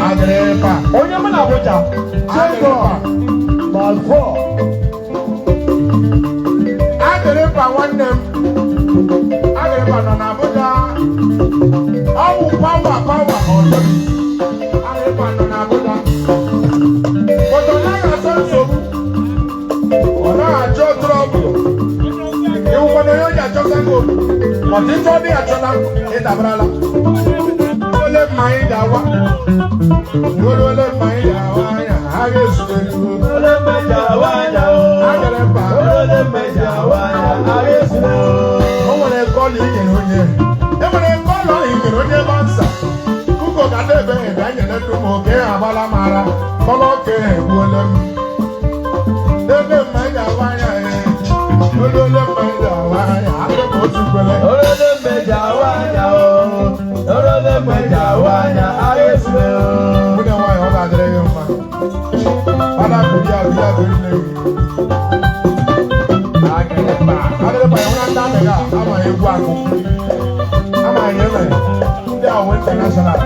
Agrepa. Onye mụ na Abuja. Agrepa. Malfo. Agrepa nwanne m. Agrepa nọ na Abuja. Ọwụ pawa ọdọ. Agrepa nọ na Abuja. Odo na-aga asọ nsogbu. Ọ na-achọ trọbụl. Iwu kwado ya oji achọta gị obu. Ọtụtụ ọdị achọta ịdabarala. Ole mmanya ga-awa. Ole mmanya ga-awa anya. Ha ga-ezute n'ihu. Ole mmeja wanya o. Agrepa. Ole mmeja wanya. Agresina o. O nwere kọlụ inyere onye. E nwere kọlụ inyere onye bansa. Kuko ga na-ebe ebe anyere dum oke agbala mara. Kọlụ oke egbuole m. Ole mmanya ga-awa anya. Ole mmanya ga-awa anya. Agrepa otu kwele. Ole mmeja wanya o. Ole mmeja wanya. Agresina o. Nwunye nwaanyị ọ ga-adịrị gị mma. Fada bụrụ ya bụrụ ya bụrụ nne gị. Agrepa ya nwere ndị amị ga amaghị egwu akụ. Amaghị eme ndị ahụ international.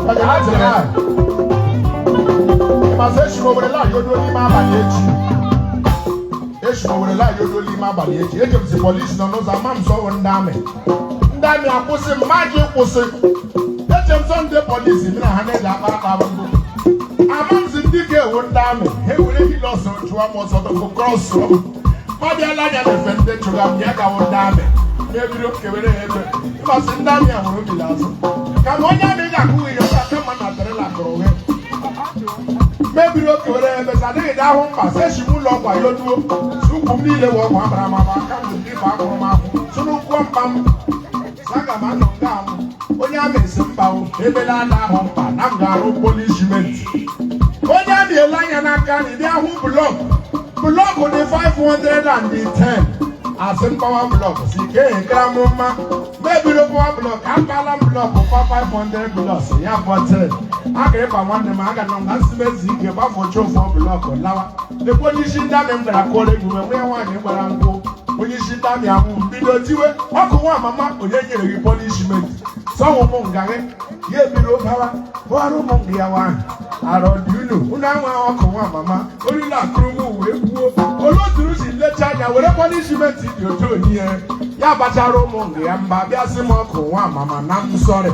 Ọjà ha tiri ha. Ịmasị echi ma obodo laa-yodo n'ime abalị echi. Echi ma obodo laa-yodo n'ime abalị echi. Eji m si polisi nọ n'ụzọ ama m sọ ọwụ ndị amị. Ndị amị akwụsị m, ma gị kwụsị. Eche m sọ ndị polisi m na ha na-eji akpara akpa mbụ. Amanzi ndị ga-ewu ndị amị. Ha ewere hilos jụọ m ọzọ bụ krọsụ m. Ma bịala anya na-efe ndị chụga m ya gawo ndị amị. Mebiri m kewere ha ebe. Ịmasị ndị amị a hụrụ bili azụ. Ka ma onye amị ga-akụ ihe ọka kama na adịrịla kụrụ uhe. Mebiri o kewere ha ebe sa adịghị dị ahụ mkpa seshi m ụlọ ọgwa yoduo. Si ukwu m niile wee ọgwụ amara amaba aka m ndị bụ akwụrụ m akwụ. Sụrụ ụkwụ mkpa m. Saga m anọ nga amụ. Onye amị si mba o ebela ada ahụ mkpa na m ga-arụ polishimenti. Onye amị ele anya n'aka na ịdị ahụ blọkụ dị 510 asị mpawa blọkụ si ke ekere m mma mebiri pawa blọkụ akpala m blọkụ kwa 500 blọkụ ya 40 Agrepa nwanne m aga nọ nga nsimezi ike gbafocha ụfọ blọkụ lawa lekwa onye isi ndị amị m gara kụọrọ egwu nwe ya nwaanyị gbara nkwụ onye isi ndị amị ahụ mbido tiwe ọkụ Nwamama onye nyere gị polishimenti sọwụ m ngagị ya ebiri ụbawa bụara ụmụ nga ya nwaanyị arọ dị unu unu anwa ọkụ Nwamama orila akụrụ m wee kwuo oloturu si lecha anya were polishimenti dị otu onye ya gbachara ụmụ nga ya mba bịa sị m ọkụ Nwamama na m sọrị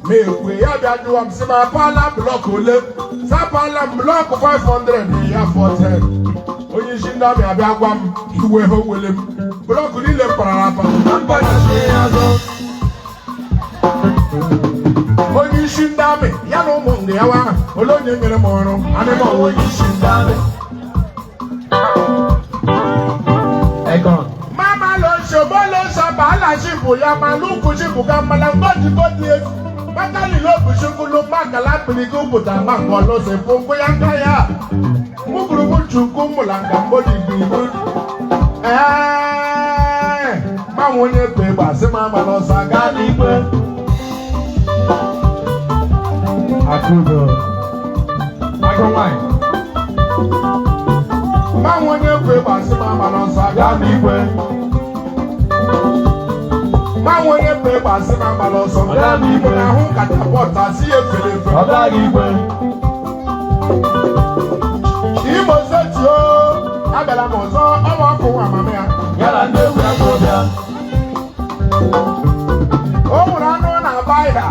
ma ekwe ya bịa jụwa m sị ma apala blọkụ ole sapala m blọkụ 500 na ya 40 onye isi ndị amị abịa gwa m iwe ha wele m blọkụ niile m parara apa onye isi ndị amị ya na ụmụ nga ya nwa ole onye nyere m ọrụ anịma ọwa onye isi ndị amị mama lo nsogbu lo nsogbu alashipu ya ma lukwu shipu ga mmala mgbọjikọ dị efu mmatali lobu shukulu makala piligo pụta ma nke ọlọsọ efu nkwụ ya nka ya mụgburugbụ chukwu mụla nka mgbọdi igbo manwe onye kpe gbasị ma agbala ọsọ aga n'igwe Akudo. Agomai. manwe onye kpe gbasị ma agbala ọsọ aga n'igwe manwe onye kpe gbasị ma agbala ọsọ aga n'igwe na ahụ katapọta si efere efe Ọga igwe. Imo Steeti o abịala m ọzọ ọwa ọkụ Nwamama ya Yala ndị egwu ya bịa. o nwere anụ na-aba ahịa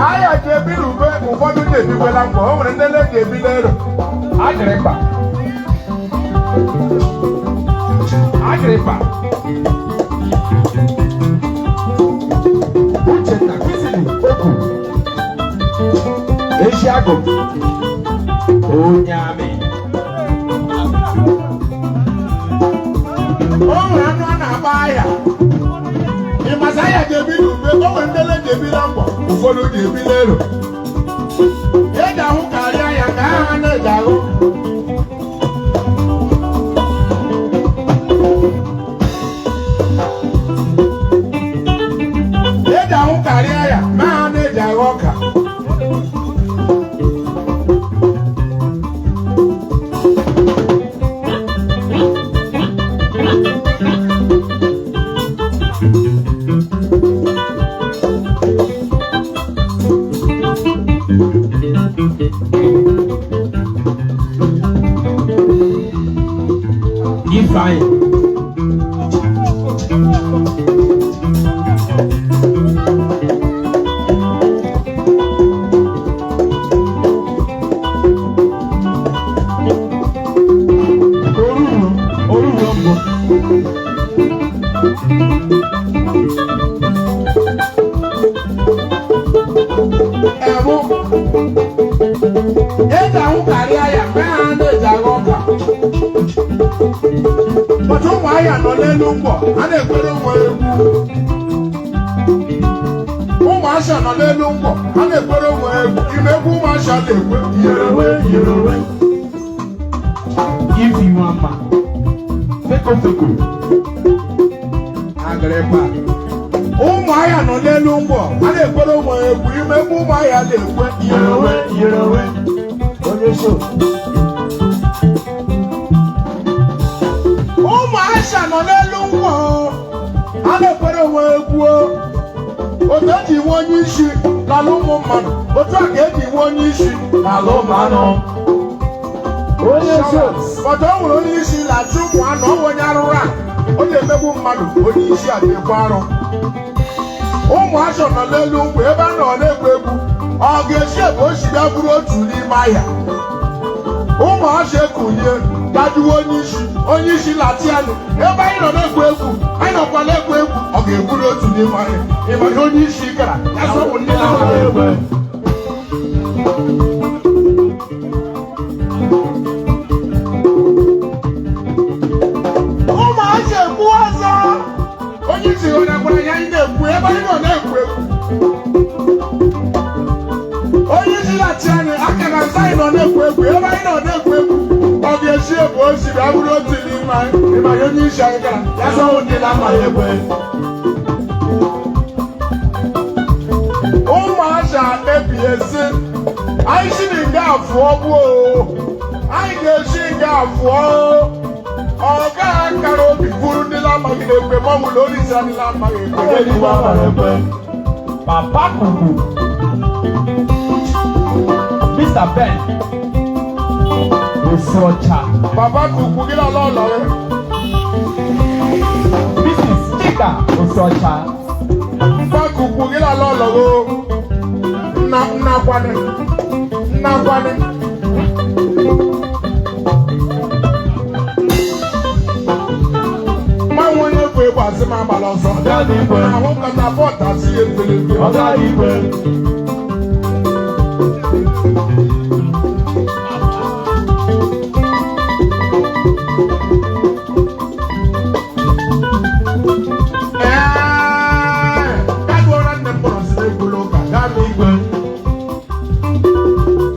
ahịa ji ebi n'ube ụfọdụ na-ebiwela mgbe o nwere ndị na-eji ebi n'ero Agrepa Uchenna Kizili Oku. Eziagụ. Onye amị. o nwere anụ a na-aba ahịa ịmasị ahịa ji ebi n'ube o nwere ndị na-eji ebi na mgbọ ụfọdụ ji ebi n'ero eji ahụ karịa ya ka ha na-eji ahụ eji ahụ karịa ya ma ha na-eji ahụ ọka nọ n'elu ngwọ a na-ekwere ụmụ egwu ụmụasha nọ n'elu ngwọ a na-ekwere ụmụ egwu imegwu ụmụasha na-ekwe Yerowe, Yerowe. If you want ma. Feko. agịrịgba ụmụahịa nọ n'elu ngwọ a na-ekwere ụmụ egwu imegwu ụmụahịa na-ekwe Yerowe, Yerowe. Onye so. ụmụasha nọ n'elu ngwọ a na-ekwere ụmụ egwu otu eji nwe onye isi n'ala ụmụ mmadụ otu a ka eji nwe onye isi n'ala ụmụ anụ Onye so. ọtọ o nwere onye isi na-achụ ụmụ anụ ọ bụ onye arụrụ a ọ na-emegbu mmadụ onye isi a ga-ekwe arụ ụmụasha nọ n'elu ngwọ ebe a nọ na-egwu egwu ọ ga-esi ebe o si bịa bụrụ otu n'ime ahịa ụmụasha ekulie gajuwe onye isi latianụ ebe anyị nọ na-egwu egwu anyị nọkwa na-egwu egwu ọ ga-eburu otu n'ime ahịa ịmanye onye isi gara ya sọpụ ndị na-amaghị egwu ụmụasha ekwu ọzọ onye isi onye gwara ya anyị na-ekwu ebe anyị nọ na-egwu egwu onye isi lati anyị aka na nsa anyị nọ na-egwu egwu ebe anyị nọ na-egwu egwu ọ ga-esi ebe o si bịa bụrụ otu n'ime anyị ịmanye onye isi anyị gara ya sọpụ ndị na-amaghị egwu ụmụasha ekpebie sị anyị si na nga afụọ gbuo anyị ga-esi nga afụọ ọ gaghị akara obi bụrụ ndị na-amaghị ekwe ma ọ bụrụ onye isi anyị na-amaghị ekwe Papa Kuku. Mr. Ben. Osocha. Papa Kuku gị na lọlọ rẹ Mrs. Chika Osocha. Papa Kuku gị na lọlọ rẹ nnakwane mmanwụ onye bụ egwu asị m agbala ọsọ ahụ kata bọta si ya efere Ọ̀gá ìwé. gaduora nne m kpọrọ si n'egwulu ụka gaa n'igwe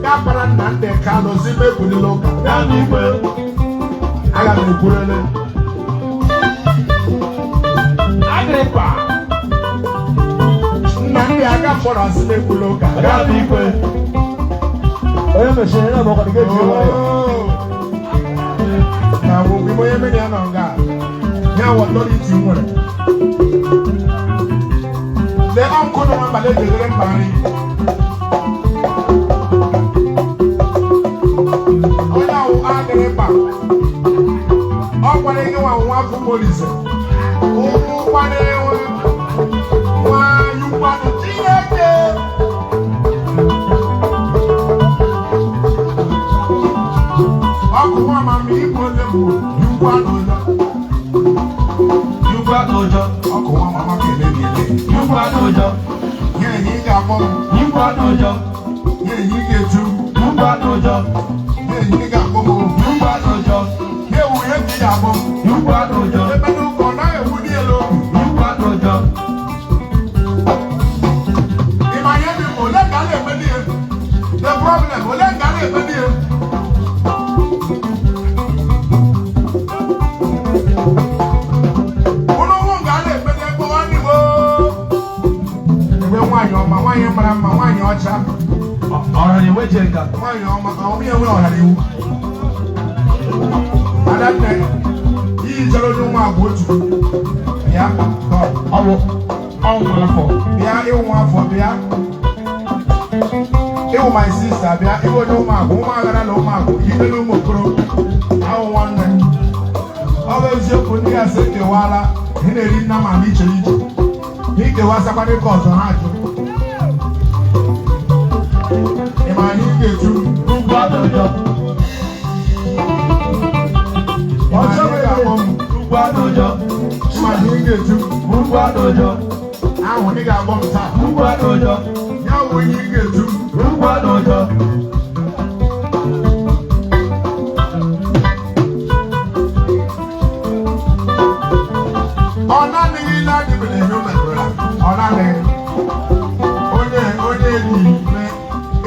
gabara nna ndị kalụ si n'egwulile ụka Ọ̀gá ìwé. aga m ekwurele Agrippa. nna ndị aga kpọrọ si n'egwulu ụka Ọ̀gá ìwé. Onye mechiri na ọmọkọ dịka eji ụwa ya. na ugbo onye mmiri ya nọ nga ya wọtọriti nwere lee ọnkụ nọ n'abalị ejeghere mkpa nri onye ahụ adịrị mkpa ọ gwara gị nwa afọ polisi ụmụ kwadịrị nwa yukwanụ Chineke ọkụ nwa mama igbo ole bụ yukwanụ Yúgbà n'ụjọ. ọkụ nwa mama ga-emebi ele Yúgbà n'ụjọ. nye ihe ị ga-akpọ m Yúgbà n'ụjọ. nye ihe ị ga-etu Yúgbà n'ụjọ. nye ihe ị ga-akpọ m Yúgbà n'ụjọ. nye ewu ihe ndị ị ga-akpọ m Yúgbà n'ụjọ. ebe n'ụka ọ naghị ewu dị elu obi Yúgbà n'ụjọ. ị ma ihe dị mma ole ka a na-eme dị ya the problem ole ka a na-eme dị ya ụlọ ụmụ nga a na-eme dị ebe nwanne Igbo ebe nwaanyị ọma nwaanyị mara mma nwaanyị ọcha Ọ̀rọ̀ ni ìwé jẹ nǹkan. nwaanyị ọma ọmụ ya nwere ọhara iwu adanne iyi jere onye nwa agwa otu ya Ọwụ ọnwụ afọ. bịa ịwụ afọ bịa ịwụ my sister bịa ịwụ onye ụmụagwụ ụmụaghara na ụmụagwụ ibe na ụmụ okoro ahụ nwanne ọ bụ eziokwu ndị a sị ekewala ị na-eri nna ma iche iche ikewasakwana ka ọzọ ha jụ ị ma anyị ga-eju Yúgbà n'ụjọ. ị ma anyị ga-akpọ m Yúgbà n'ụjọ. ị ma anyị ga-eju Yúgbà n'ụjọ. ahụ ị ga-akpọ m taa Yúgbà n'ụjọ. ya bụ onye ị ga-eju Yúgbà n'ụjọ. ni me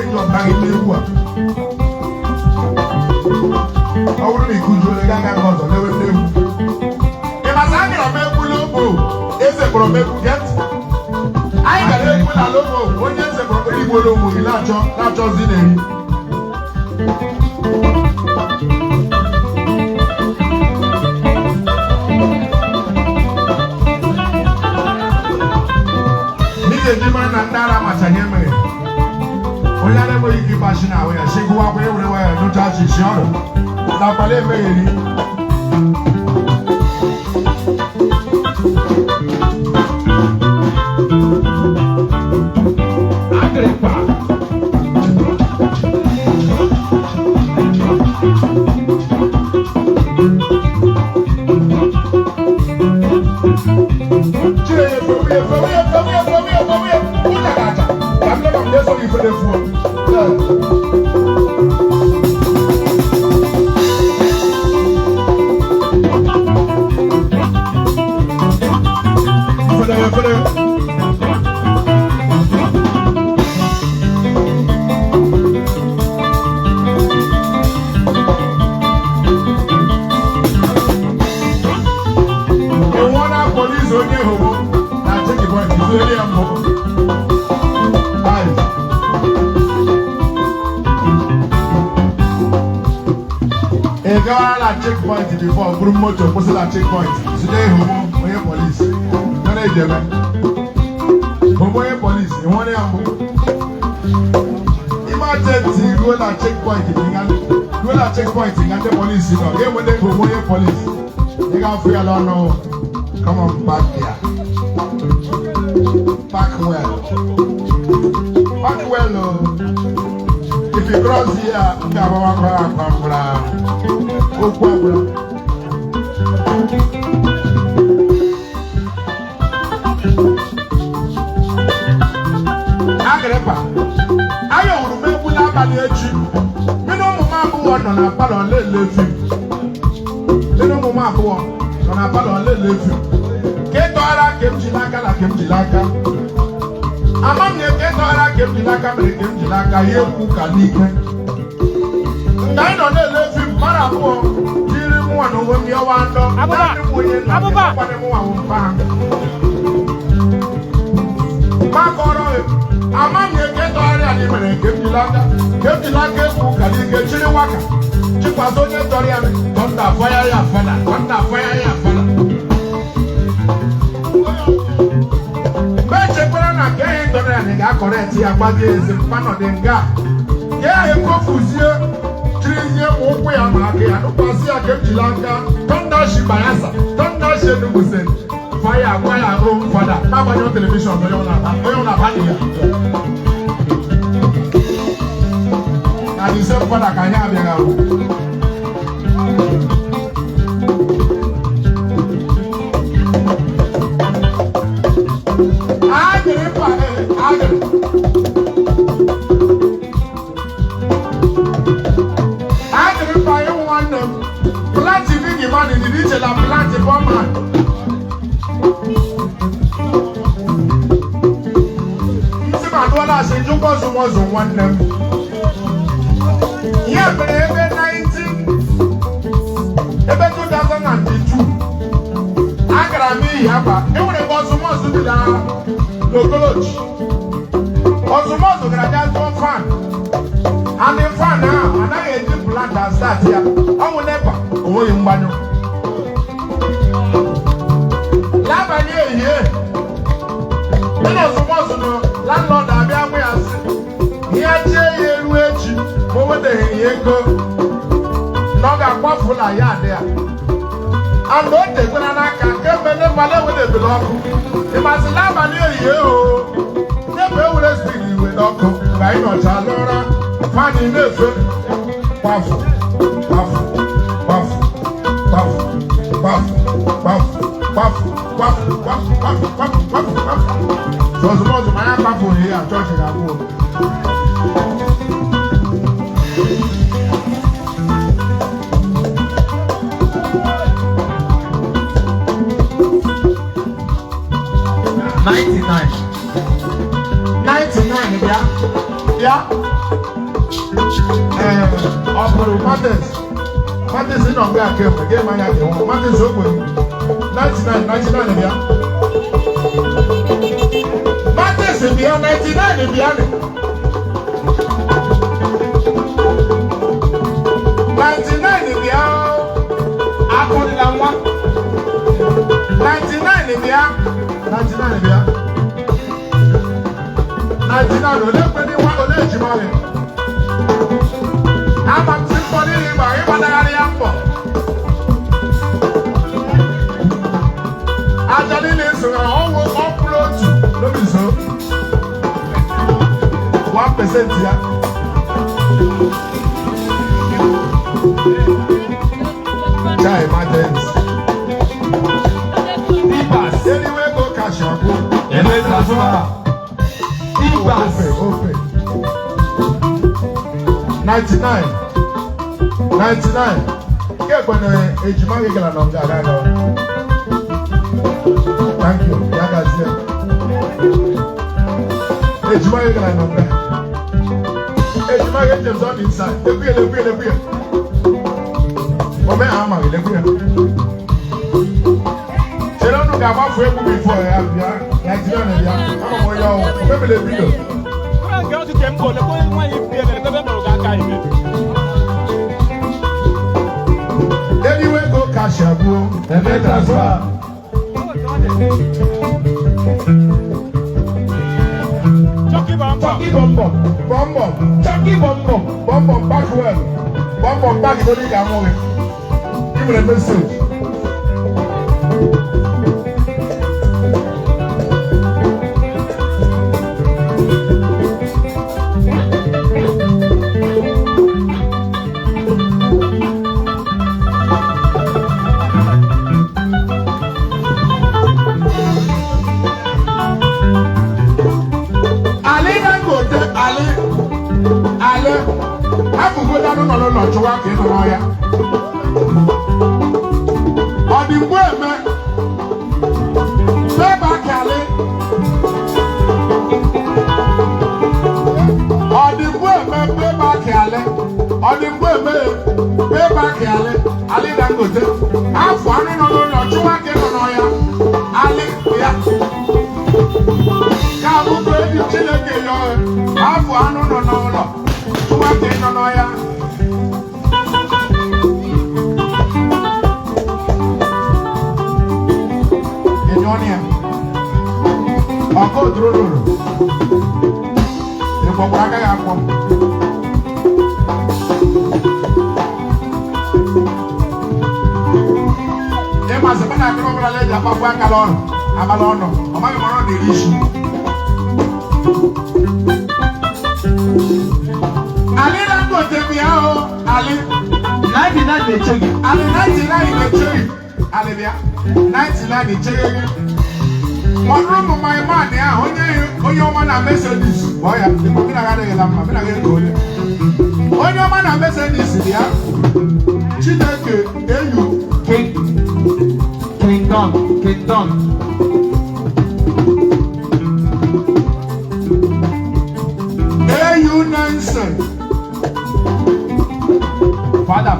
ejo bagi lewu a awuru mi kujo le gaga kozo lewe lewu e ma sa ngira me bulobo eze bro me get ai ga le bula lobo onye eze bro igbo lobo na cho zineri na ndara machanye mere oya le mo igi bashina we shegu wa we we no ta chi shoro la pale meri agrepa checkpoint before group motor post la checkpoint today homo oye police gonna jebe homo oye police you want am emergency go la checkpoint the police no get when they homo oye police they can free alone no come on back here back well no if you cross here ngaba Okwabra. Agrepa. Ayo urume bula bali echi. Mino muma buwo no na palo lelefi. Mino muma buwo no na palo lelefi. Keto ara kemjilaka la kemjilaka. Amamye keto ara kemjilaka mere kemjilaka yeku kanike. Ngai no lelefi mara buwo. No when you want to Abuba Makoro Amanye keto area ni mere kemilaka ku kali ke chiri waka chipazo nye tori ame tonda fire ya fana Beche kwara na ke tori ane ga correct ya gbagi eze pano denga ye ekofuzie Trizie mokwe ya maki ya nupasi ya kemjilanga Tonda shibayasa, tonda shenugusen Fire kwa ya home father Mama yon television oyon na bani ya Na the same father kanya abega o Agri pa agri Man in the region and plant a bomb man. See my daughter say you was on one them. Yeah, but every 2002. I got me yaba. You would have got so much to be down. No coach. Also, most of the one fan. And the fan now, and I did plant and start here. I will never. Oh, you man. Labani here. Then I suppose to know landlord Abia we are. Here, Jay, Luigi, over the here go. Noga Quafula yard there. And don't take when I can get me with the block. It must Labani here. Never will speak with Uncle. By no Chalora, Fanny Nefer, Puff. So as much as my uncle here, I'm talking about. $99. Yeah. Martins in on back here. Again, my name. Martins open. 99, 99 here. Martins in the 99 in the other. 99 in the other. I put it on one. 99 in the other. 99 in the other. 99. Let me know what the Jimmy. I'm a symphony in my Ibanariambo. I didn't listen. I always upload to. Let me so. 1% here. Chai, my dance. Ibas. Anyway, go cash your book. And then transfer. Ibas. Open. 99. 99. Get when a Jimmy get on that. Thank you. Yagazi. A Jimmy get on that. A Jimmy get James on inside. The beer. Ome ama the beer. They don't know about for before I have ya. Like you know, I'm a boy. Maybe the beer. Go to temple. The boy when you beer. Anyway, go cash your book and let us go. Chucky Bombo, back well. Bombo back to the Gamon. Give me a message. No, to work in the lawyer. Or the women, Beba Kelly. Or the women, Beba Kelly. Or the women, Beba Kelly. Ali Dangote. Half one in to work in the lawyer. Ali, yeah. Kabu Baby Chile, half one to work in the lawyer. Ọkọ dúró ìfọ̀pọ̀ akáyà pọ̀. Ẹ máa sọ fún àkàrà ọ̀gbọ̀n alẹ́ ìjàpá fún àkàrà ọ̀nà àbálọ̀ ọ̀nà ọ̀má mi mọ̀rọ̀ lè rí iṣu. Àlẹ́ náà kò tẹ̀mí ẹ̀ o àlẹ́. 99 lè ṣe yìí. Àlẹ́ 99 lè ṣe yìí. Àlẹ́ bíà 99 lè ṣe yìí. One room of my man, yeah, only man a Mercedes. Boy, I'm going to get a lamp. I'm going to get a gold. Only man a Mercedes, yeah. Chineke, you Kingdom. You Nansen. Father.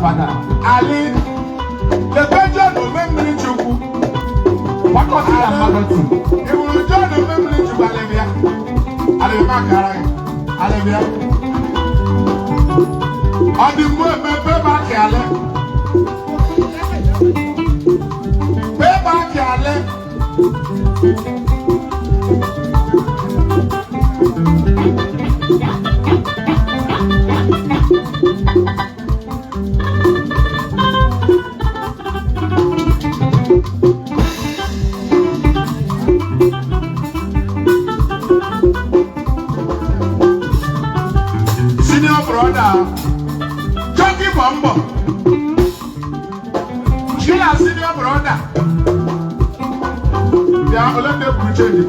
Ali, the bedroom of memory to. What was it? It will join the memory to Alevia. Alevia. On the word, Beba Kale. Beba Kale. Chucky Bombo. She has senior brother. They are all the blue change, where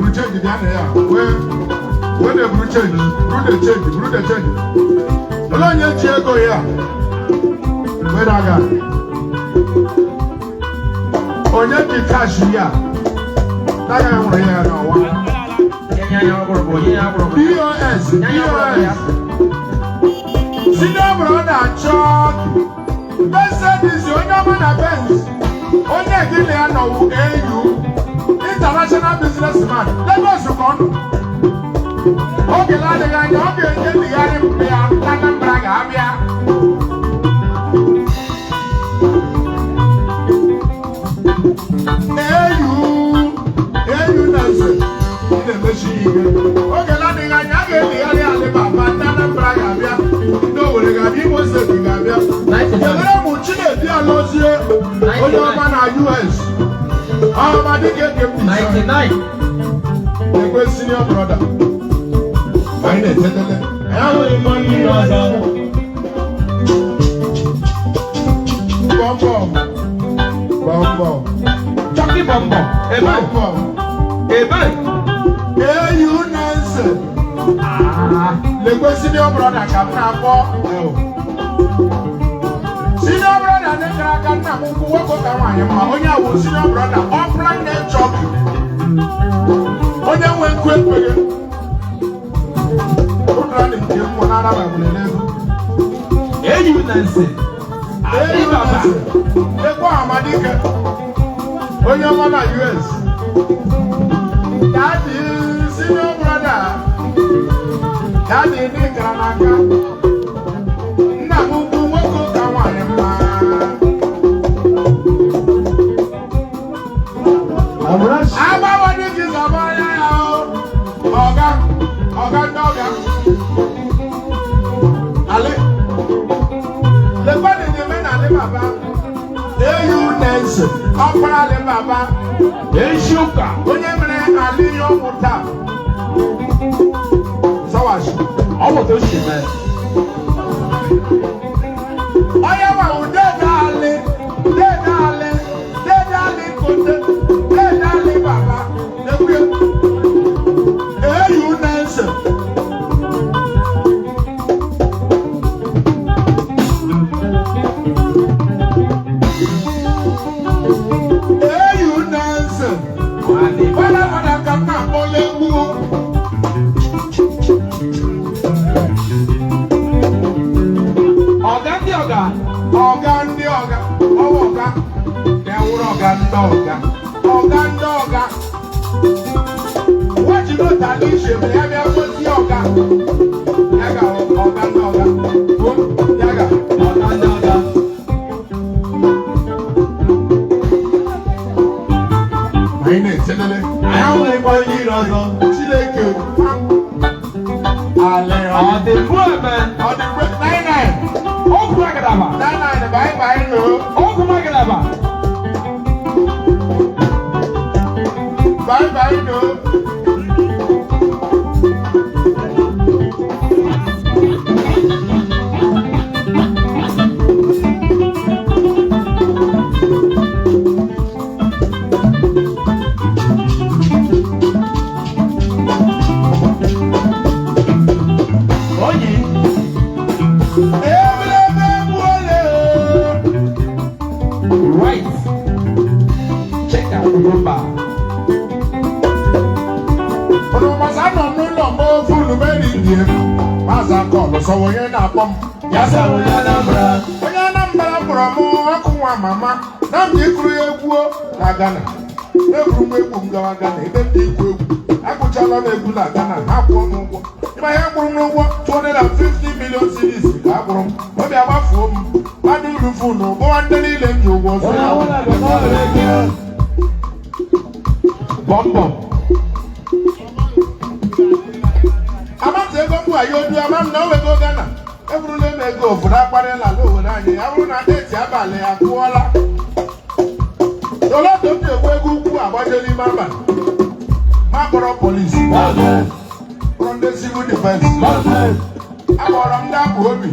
the blue change. Along your chair go here. Where I got. On your cash here. I am here now. POS. Senior brother Chuck. Mercedes onye ọma na Benz. Onye gịnị ya nọ wụ AU. International businessman. Lagos kọnụ. Oge na-adịghị anya ọ ga-enye ndigharị mpe ya na Anambra ga-abịa. AU na-ese na-emechi ihe. Oge na-adịghị anya a ga-endigharị Alibaba na Anambra ga-abịa. Ndị Owerri ga-abịa, Imo Steeti ga-abịa. Kelere m Chinedu Alozie onye ọma na US. Ọma dịka eke m 99. ekwe senior brother. Anyị na-etetele. Enweghị m onye iro ọzọ. Bọmbọ. Chucky Bombo. Ebe. Ebe. AU na-ese. Lekwe senior brother ka m na-akpọ. Senior brother na-ekere aka nna m ukwu nwoke ka nwaanyị mma. Onye awụ senior brother ọpụra nne Chucky. Onye nwe nkwu ekweghị. Ụdara dị nke mmụọ na-araba gwụlere ego. AU na-ese. Alibaba. Ekwe Amadike. Onye ọma na US. Daddy senior brother. Daddy ndị gara n'aka. Nna m ukwu nwoke ka nwaanyị mma. Agbawa dị gị zọba ya ya o. Ọga ndị ọga. Ali. Lekwani dị men Alibaba. AU na-ese. Ọkpara Alibaba. Echi ụka. Onye mere Ali ọmụ taa. Sawashi. Ọ bụ otu o si mee. Onye ma Udede Ali. Dede Ali. Dede Ali Kote. Dede Ali Baba. Ekwe. AU na-ese. AU na-ese. Fada ka m na-akpọla egwu. Ọga ndị ọga. Ọga ndị ọga. Ọwa ọga. Na-ewuru ọga ndị ọga. Ọga ndị ọga. Wajiri ụtali ishe mere ya bịa gosi ọga. Ya ga ọga ndị ọga. Ya ga Ọga ndị ọga. anyị na-etelele. Enweghị m onye iro ọzọ. Chineke. Ale Ọ dị mbụ eme. ọ dị mgbe 99. Ọgwụ magadaba. 99 bụ anyị nọ. Ọgwụ magadaba. Bye no. Onye. Right. Check out the number. Ọ̀nàmọ̀sá nọ n'ụlọ mgbe funu meri die. Maazị Akọlụ sọwọ onye na-akpọ m. Ya sara onye Anambra. Onye Anambra kpọrọ m Oku Nwamama na m ịkụrụ ya egwu na Ghana. Eburu m egwu m gawa Ghana ebe m na-egwu egwu. Agụchala m egwu na Ghana ha kwụọ m ụgwọ. Ịma ihe kwụrụ m n'ụgwọ 250 million cedis ka a kwụrụ m. Obi agbafuo m. Mmadụ uru funu ụgbọwa ndị niile m ji ụgwọ zụrụ. Onye ọbụla bụ n'ọrụ ego. Bọmbọ. Amam ego mbụ ayo odu amam na owego Ghana. Eburula m ego obodo akparịla ala obodo anyị. Ya bụrụ na deti abalị ya kwụọla. Toloto m ji egwu egwu ukwu agbajela ime abalị. Ma kpọrọ polisi. Kpọrọ ndị civil defense. Akpọrọ m ndị apụ obi.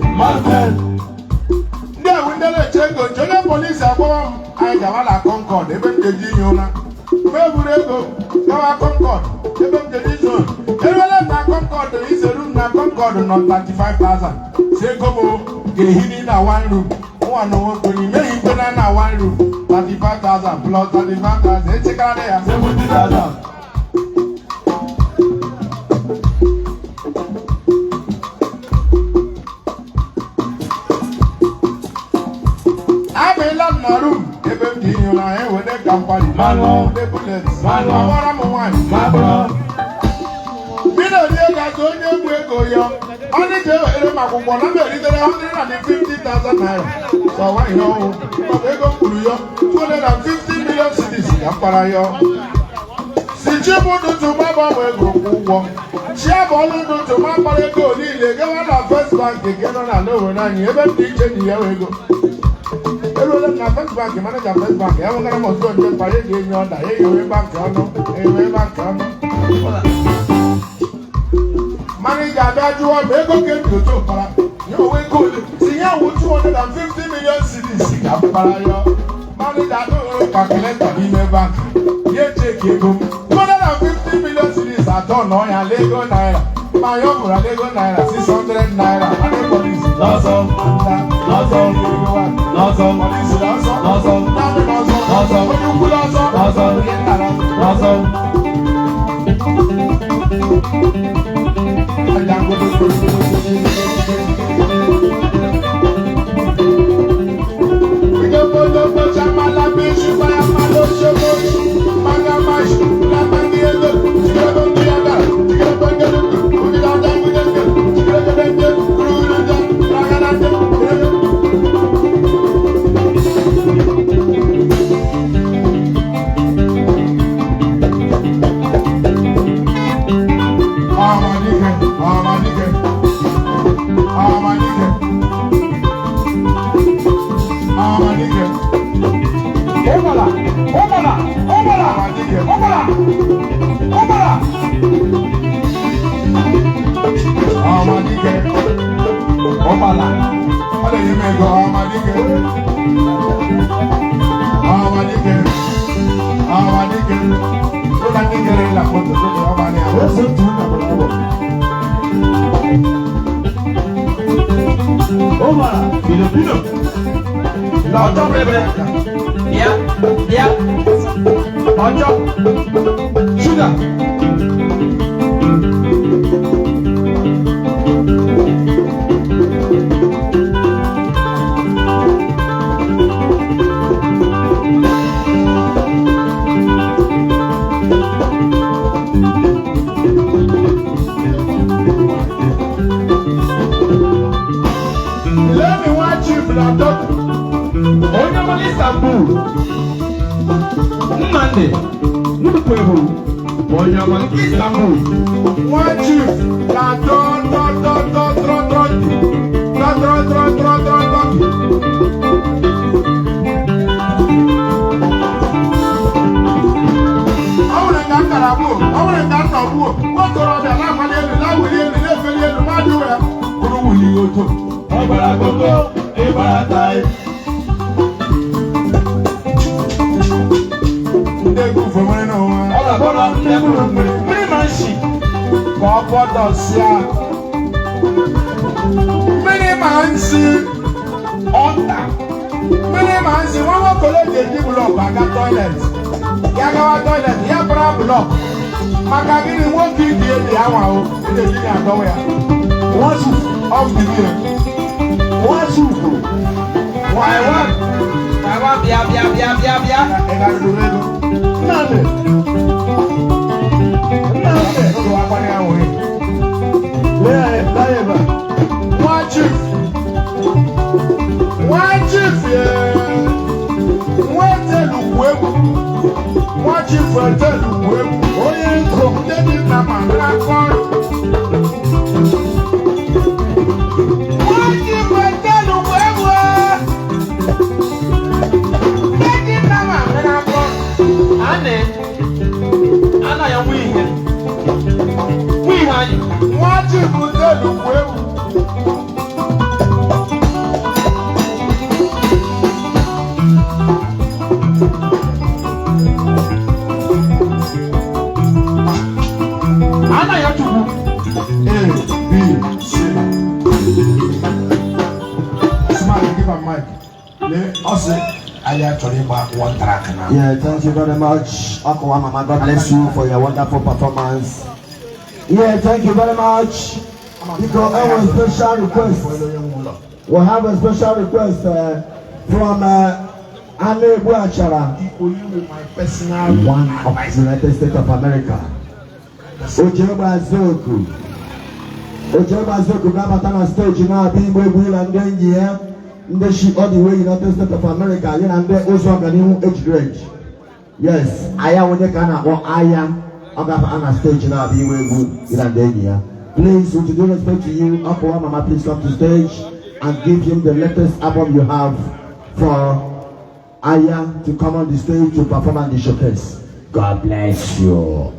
Ndị ewu ndị na-eche ego nche onye polisi akpọrọ m. Anyị gawa na Concord ebe m ga-eji inye ụra. Mgbe eburu ego gawa Concord ebe m ga-eji izu ụra. Erela m na Concord izeru m na Concord nọ 35,000. Si ego m ga-ehiri na one room. Nwa na nwoke n'ime ikpe na one room 35,000 plus 35,000 echekara ya 70,000. na room ebe m dị inyo na enwede kampani ndị bullets ọgbara m nwaanyị mmiri rie gazi onye egwu ego ya ọ dị ka ewere m akwụkwọ na m eritere 150,000 naira so nwaanyị ọhụụ maọbụ ego m kwuru ya 250 million cedis ka mkpara ya si chi bụ ụtụtụ gbanwe ego kwụ ụgwọ chi abụ ọnụ ụtụtụ ma mkpara ego niile gawa na First Bank nke nọ na Owerri anyị ebe m dị iche na ya ego eruola na First Bank manager First Bank ya nwegara m ọzọ nje mkpara ego enye ọda ya ewe bankị ọnụ manager abịa jụọ ma ego ke ndoto mkpara ya onwe ego ole tinye awụ 250 million cedis ka mkpara ya manager adụghị kalkuleta n'ime bankị ya echeki ego 250 million cedis atọ nọ ya lego naira ma ya ọ bụrụ lego naira 600 naira N'ọzọ Yeah, thank you very much, Oku Nwamama. God bless you for your wonderful performance. Yeah, thank you very much. Because our special request, we have a special request from Alebu Achara, Only with my personal one of the United States of America. Ojeba Zoku. Ojeba Zoku, Rabatana stage now, being Will and then here. The ship all the way United States of America, and then also a new age grade. Yes, I am with the Ghana or I am on a stage now, being Will and then here. Please, with due respect to you, Oku Nwamama, please come to stage and give him the latest album you have for Aya to come on the stage to perform on the showcase. God bless you.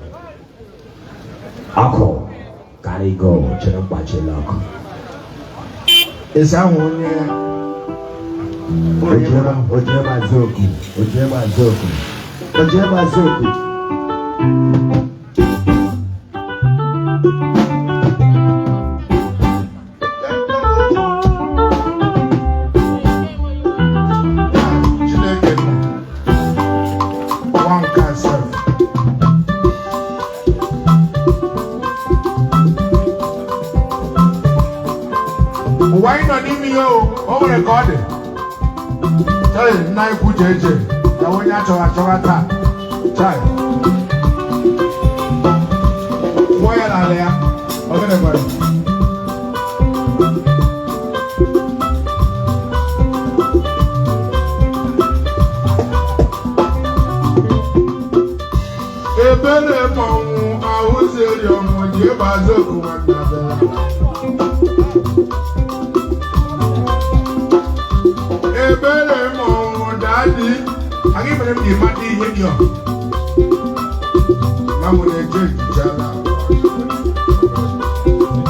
Oku, carry go, Chelok. Is that one year? Ojeba Zoku. Why not in me? Oh, recorded. Hey, now you JJ. Now when you are talking, child. Why are you there? Okay, everybody. Ebele mawu awuzeri omo je bazoku wanabela. Ebele mawu dadi, agi bele mi mati yenyo. Mamu ne je jala.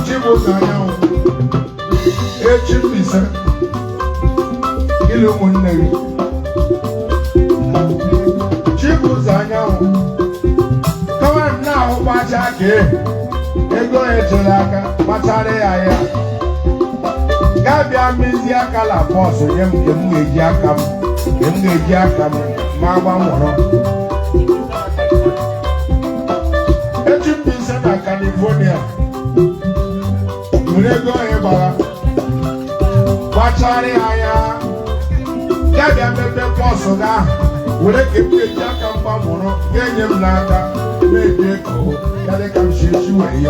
Chibo ganyawo. Echipisa. Kilo munnewi. Chibo ganyawo. Now, Bachake, Ego Echelaka, Bachare Aya, Gabia Mizia Calapos, Yemgiakam, Mama Moro. Echipisa, California, Mulego Eba, Bachare Aya, Gabia Bebe Posoga, Uleke Moro, Yem Lada. Maybe oh, that can shoot you away.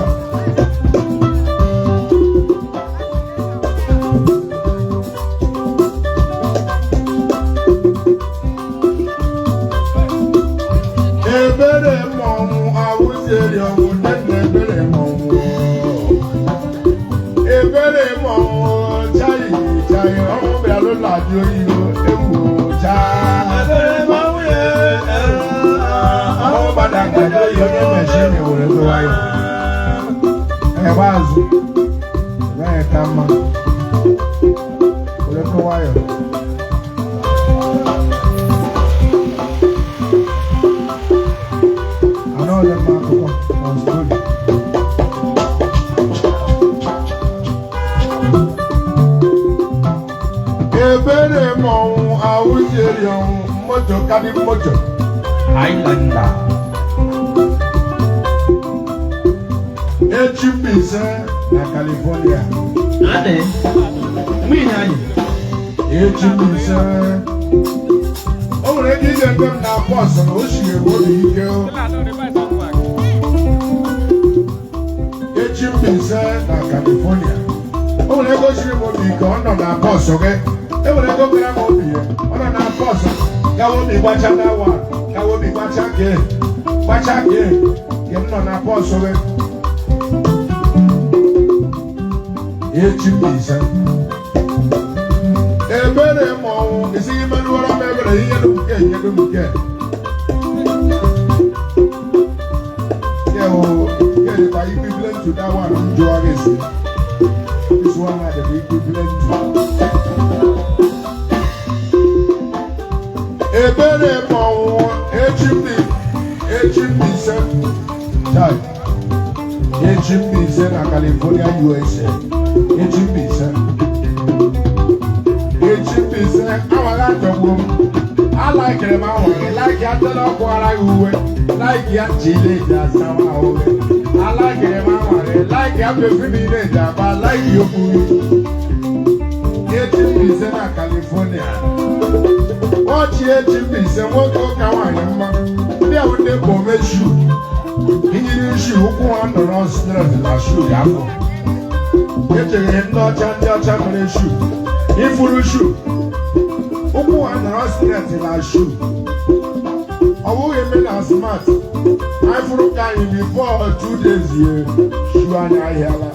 Ebere mom, I was there, you would never mom. Ebere mom, Jai, oh, we are not you, but I got your machine with a wire. I was there, come on. With a wire. I know that Marco was good. A better mom, I was there, young motor, cabin motor. Highlander. Echipisa na California. Ade. Mwini ayi. Echipisa. O re ki dem na boss na o shi ewo bi ike o. Echipisa na California. O re go shi ewo bi ike on na boss oge. E wo re go kra mo bi e. On na boss. Ga wo bi gbacha na wa. Ga wo bi gbacha ke. Gbacha ke. Yem no na boss oge. Echipisa. Ebere mo, isi manu ora mebere yedu ke. Yeah, get it by equivalent to that one on Joagesi. This one had the equivalent to. Ebere mo, Echipisa. Echipisa na California, USA. Echipisa, I like the woman. I like them. I like your Telokora, like your Chile, that's how I like them. Like your Fibinator, but I like your food. Echipisa, California. Oh, ọchị echi mbise nwoke ụka nwaanyị mma ndị ahụ ndị bụ omeshu inyiri shu ụkwụ ha nọrọ stress na shu ya afọ echere ndị ọcha mere shu ifuru shu ụkwụ ha nọrọ stress na shu ọ bụghị eme na smart anyị furu ka anyị before 2 days ye shu anyị ahịala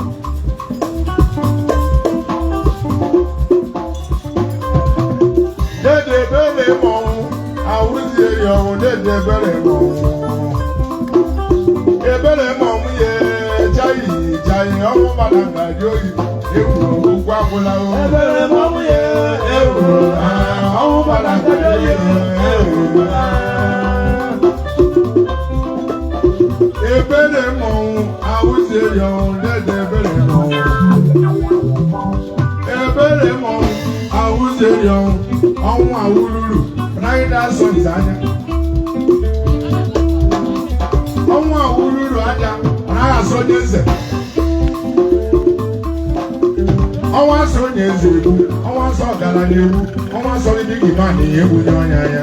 dede bere mọnwụ awụzie ya ọnwụ dede bere mọnwụ ebere mọnwụ ye jayi ọnwụ gbada ngaji oyi ewuru okwu agwụla o ebere mọnwụ ye ewuru ọnwụ gbada ngaji oyi ewuru ebere mọnwụ awụzie ya ọnwụ dede bere mọnwụ ebere mọnwụ awụzie ya ọnwụ ọnwụ awụruru anaghị na-asọ nze anya ọnwụ awụruru aja anaghị asọ onye eze ọnwa asọ onye eze egbu ọnwa asọ ọgaranya egbu ọnwa asọ ndị gị ma na ihe egbunye ọnya anya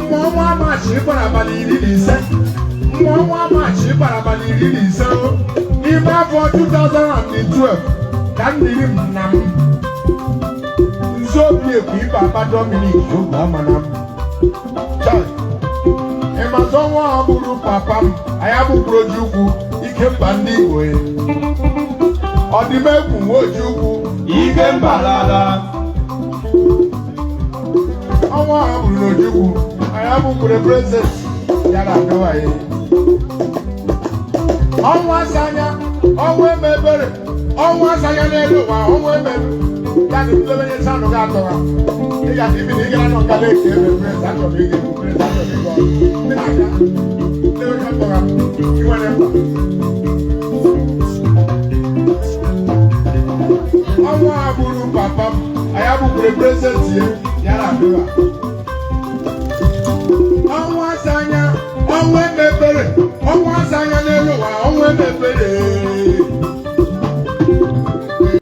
mma ọnwa maachị ịgbara abalị 15 mma ọnwa maachị ịgbara abalị 15 n'ime afọ 2012 ka m diri m na m nzobi ekwu ibe aba Dominic oge ọma na m ịmazụ ọnwa ọ bụrụ papa m anyị abụkwuru oji ukwu ike mba ndị Igbo ọdịmegwu nwa oji ukwu ike mba lala ọnwa ọ bụrụ n'oji ukwu anyị abụkwuru prezident ya na adọwa ya ọnwa asanya ọnwa emebere ọnwa asanya n'elu ụwa ọnwa emebe ya na ndobenye sanụ ga-atọwa ị ga ibi na ị gara n'ọkala eke ebe prezident achọrọ ige bụ prezident achọrọ ige ọrụ ndị na-aga ndị onye tọra inwere mkpa ọnwa abụrụ papa m anyị abụkwuru prezident ya na adọwa ọnwa asanya ọnwa emebere ọnwa asanya n'elu ụwa ọnwa emebere